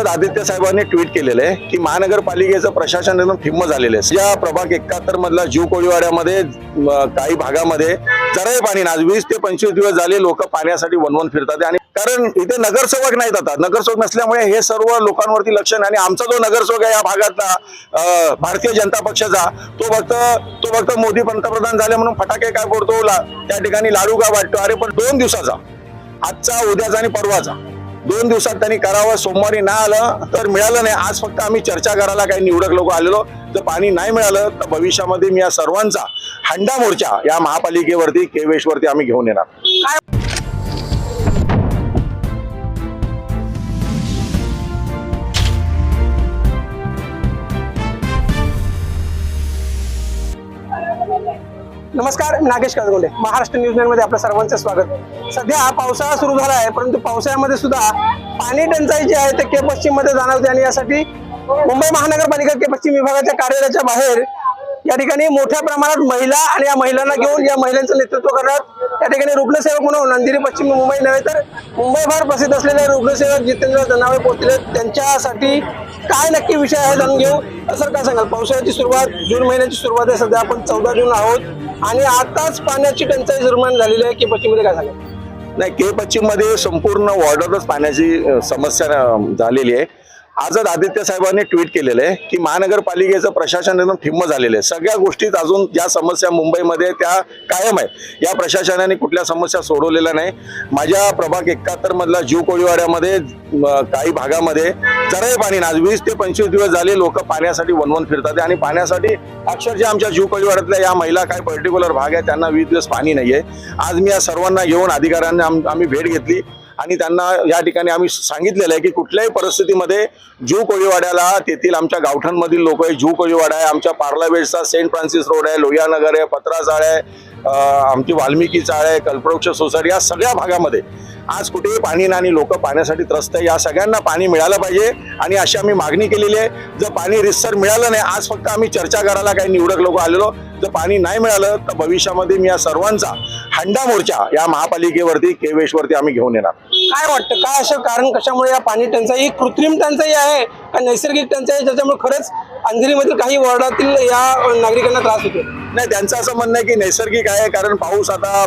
आजच आदित्य साहेबांनी ट्विट केलेलं आहे की महानगरपालिकेचं प्रशासन एकदम ठिम्म झालेलं आहे। या प्रभाग 71 मधला जीव कोळीवाड्यामध्ये काही भागामध्ये जराही पाणी नाही। 20 ते 25 दिवस झाले लोक पाण्यासाठी वनवन फिरतात आणि कारण इथे नगरसेवक नाहीत। आता नगरसेवक नसल्यामुळे हे सर्व लोकांवरती लक्ष नाही आणि आमचा जो नगरसेवक आहे या भागातला भारतीय जनता पक्षाचा तो फक्त मोदी पंतप्रधान झाले म्हणून फटाके काय फोडतो, त्या ठिकाणी लाडू का वाटतो। अरे पण 2 दिवसाचा, आजचा, उद्याचा आणि परवाचा 2 दिवसात त्यांनी करावं। सोमवारी नाही आलं तर मिळालं नाही। आज फक्त आम्ही चर्चा करायला काही निवडक लोक आलेलो। जर पाणी नाही मिळालं तर भविष्यामध्ये मी या सर्वांचा हंडा मोर्चा या महापालिकेवरती केवेशवरती आम्ही घेऊन येणार। नमस्कार, मी नागेश काजगोंडे, महाराष्ट्र न्यूज 9 मध्ये आपल्या सर्वांचं स्वागत। सध्या पावसाळा सुरू झाला आहे, परंतु पावसाळ्यामध्ये सुद्धा पाणी टंचाई जी आहे ते के पश्चिम मध्ये जाणवते आणि यासाठी मुंबई महानगरपालिका के पश्चिम विभागाच्या कार्यालयाच्या बाहेर या ठिकाणी मोठ्या प्रमाणात महिला आणि या महिलांना घेऊन या महिलांचं नेतृत्व करण्यात या ठिकाणी रुग्णसेवक म्हणून अंधेरी पश्चिम मुंबई नव्हे तर मुंबईभर प्रसिद्ध असलेले रुग्णसेवक जितेंद्र जनावे पोहोचले। त्यांच्यासाठी काय नक्की विषय आहे जाणून घेऊ। सर काय सांगाल, पावसाळ्याची सुरुवात, जून महिन्याची सुरुवात आहे, सध्या आपण 14 जून आहोत आणि आताच पाण्याची टंचाई निर्माण झालेली आहे के पश्चिम मध्ये, काय सांगाल? नाही, के पश्चिम मध्ये संपूर्ण वॉर्डरच पाण्याची समस्या झालेली आहे। आजच आदित्य साहेबांनी ट्विट केलेलं आहे की महानगरपालिकेचं प्रशासन एकदम ठिम्म झालेलं आहे। सगळ्या गोष्टीत अजून ज्या समस्या मुंबईमध्ये त्या कायम आहे। या प्रशासनाने कुठल्या समस्या सोडवलेल्या नाही। माझ्या प्रभाग 71 मधला जीव कोळीवाड्यामध्ये काही भागामध्ये जराही पाणी नाही। 20 ते 25 दिवस झाले लोक पाण्यासाठी वनवन फिरतात आणि पाण्यासाठी अक्षरशः आमच्या जीव कोळीवाड्यातल्या या महिला काय पर्टिक्युलर भाग आहे त्यांना 20 दिवस पाणी नाहीये। आज मी या सर्वांना घेऊन अधिकाऱ्यांना आम्ही भेट घेतली आणि त्यांना या ठिकाणी आम्ही सांगितलेलं आहे की कुठल्याही परिस्थितीमध्ये जीव कोळीवाड्याला तेथील आमच्या गावठांमधील लोक आहे, जीव कोळीवाडा आहे, आमच्या पार्लावेटचा सेंट फ्रान्सिस रोड आहे, लोहियानगर आहे, पत्रा चाळ आहे, आमची वाल्मिकी चाळ आहे, कल्पवृक्ष सोसायटी, या सगळ्या भागामध्ये आज कुठेही पाणी नाही आणि लोक पाण्यासाठी त्रस्त आहे। या सगळ्यांना पाणी मिळालं पाहिजे आणि अशी आम्ही मागणी केलेली आहे। जर पाणी रितसर मिळालं नाही, आज फक्त आम्ही चर्चा करायला काही निवडक लोक आलेलो। जर पाणी नाही मिळालं तर भविष्यामध्ये मी या सर्वांचा हंडा मोर्चा या महापालिकेवरती केवेशवरती आम्ही घेऊन येणार। काय वाटतं, काय असं कारण कशामुळे या पाणी टंचाई कृत्रिम टंचाई आहे का नैसर्गिक टंचाई आहे ज्याच्यामुळे खरंच अंधेरीमधील काही वॉर्डातील या नागरिकांना त्रास होतो? नाही, त्यांचं असं म्हणणं आहे की नैसर्गिक आहे, कारण पाऊस आता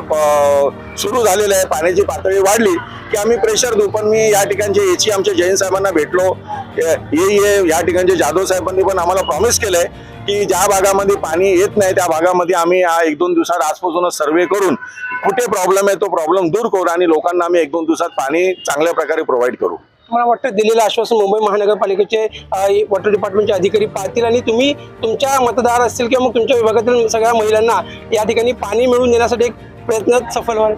सुरू झालेला आहे, पाण्याची पातळी वाढली की आम्ही प्रेशर देऊ। पण मी या ठिकाणचे याची आमच्या जैन साहेबांना भेटलो, या ठिकाणचे जाधव साहेबांनी पण आम्हाला प्रॉमिस केलंय की ज्या भागामध्ये पाणी येत नाही त्या भागामध्ये आम्ही 1-2 दिवसात आजपासूनच सर्वे करून कुठे प्रॉब्लेम आहे तो प्रॉब्लेम दूर करू आणि लोकांना आम्ही 1-2 दिवसात पाणी चांगल्या प्रकारे प्रोव्हाइड करू। मला वाटतं दिलेलं आश्वासन मुंबई महानगरपालिकेचे वॉटर डिपार्टमेंटचे अधिकारी पाळतील आणि तुम्ही तुमच्या मतदार असतील किंवा मग तुमच्या विभागातील सगळ्या महिलांना या ठिकाणी पाणी मिळवून देण्यासाठी एक प्रयत्न सफल व्हाल?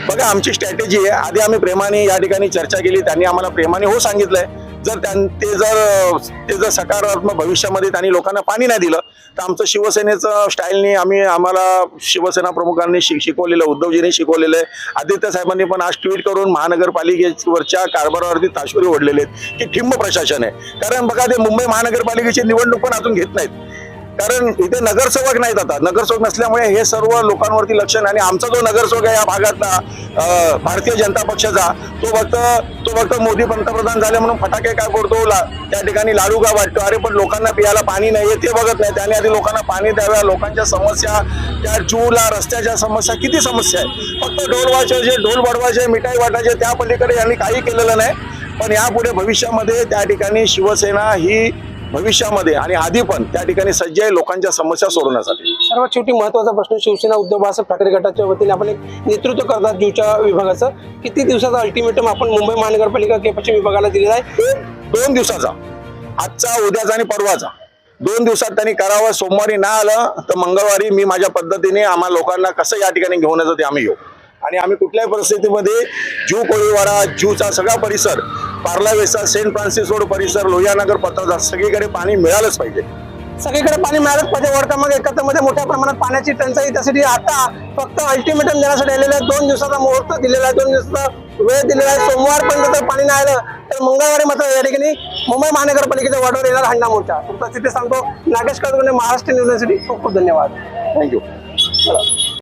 बघा, आमची स्ट्रॅटेजी आहे। आधी आम्ही प्रेमाने या ठिकाणी चर्चा केली, त्यांनी आम्हाला प्रेमाने हो सांगितलंय। जर ते जर सकारात्मक भविष्यामध्ये त्यांनी लोकांना पाणी नाही दिलं तर आमचं शिवसेनेचं स्टाईलने आम्हाला शिवसेना प्रमुखांनी शिकवलेलं, उद्धवजींनी शिकवलेलं आहे। आदित्य साहेबांनी पण आज ट्विट करून महानगरपालिकेवरच्या कारभारावरती ताशेरे ओढलेले आहेत की ठिम्म प्रशासन आहे। कारण बघा, ते मुंबई महानगरपालिकेची निवडणूक पण अजून घेत नाहीत, कारण इथे नगरसेवक नाहीत। आता नगरसेवक नसल्यामुळे हे सर्व लोकांवरती लक्ष नाही आणि आमचा जो नगरसेवक आहे या भागातला भारतीय जनता पक्षाचा तो फक्त मोदी पंतप्रधान झाले म्हणून फटाके काय फोडतो, त्या ठिकाणी लाडू का वाटतो। अरे पण लोकांना पियाला पाणी नाहीये ते बघत नाही। त्याने आधी लोकांना पाणी द्याव्या। लोकांच्या समस्या, त्या चूला रस्त्याच्या समस्या, किती समस्या आहे। फक्त ढोल वाजवायचे, ढोल वाढवायचे, मिठाई वाटायचे, त्या पलीकडे यांनी काही केलेलं नाही। पण यापुढे भविष्यामध्ये त्या ठिकाणी शिवसेना ही भविष्यामध्ये आणि आधी पण त्या ठिकाणी सज्ज आहे लोकांच्या समस्या सोडवण्यासाठी। सर्वात शेवटी महत्त्वाचा प्रश्न, शिवसेना उद्धव बाळासाहेब ठाकरे गटाच्या वतीने आपण एक नेतृत्व करतात जीवच्या विभागाचं, किती दिवसाचा अल्टिमेटम आपण मुंबई महानगरपालिका के पश्चिम विभागाला दिलेला आहे? 2 दिवसाचा, आजचा, उद्याचा आणि परवाचा 2 दिवसात त्यांनी करावं। सोमवारी नाही आलं तर मंगळवारी मी माझ्या पद्धतीने आम्हा लोकांना कसं या ठिकाणी घेऊन यायचं ते आम्ही घेऊ आणि आम्ही कुठल्याही परिस्थितीमध्ये जीव कोळीवाडा, जीवचा सगळा परिसर, पार्लावेटचा सेंट फ्रान्सिस रोड परिसर, लोहियानगर, पत्राचा सगळीकडे पाणी मिळालंच पाहिजे। सगळीकडे पाणी मिळालंच पाहिजे। वॉर्ड क्रमांक 71 मध्ये मोठ्या प्रमाणात पाण्याची टंचाई, त्यासाठी आता फक्त अल्टिमेटम देण्यासाठी आलेलं आहे। 2 दिवसाचा मुहूर्त दिलेला आहे, 2 दिवसाचा वेळ दिलेला आहे। सोमवारपर्यंत जर पाणी नाही आलं तर मंगळवारी मात्र या ठिकाणी मुंबई महानगरपालिकेच्या वॉर्डवर येणार हंडा मोर्चा। तुमचा तिथे सांगतो नागेश काजगोंडे, महाराष्ट्र न्यूज 9 साठी खूप खूप धन्यवाद। थँक्यू।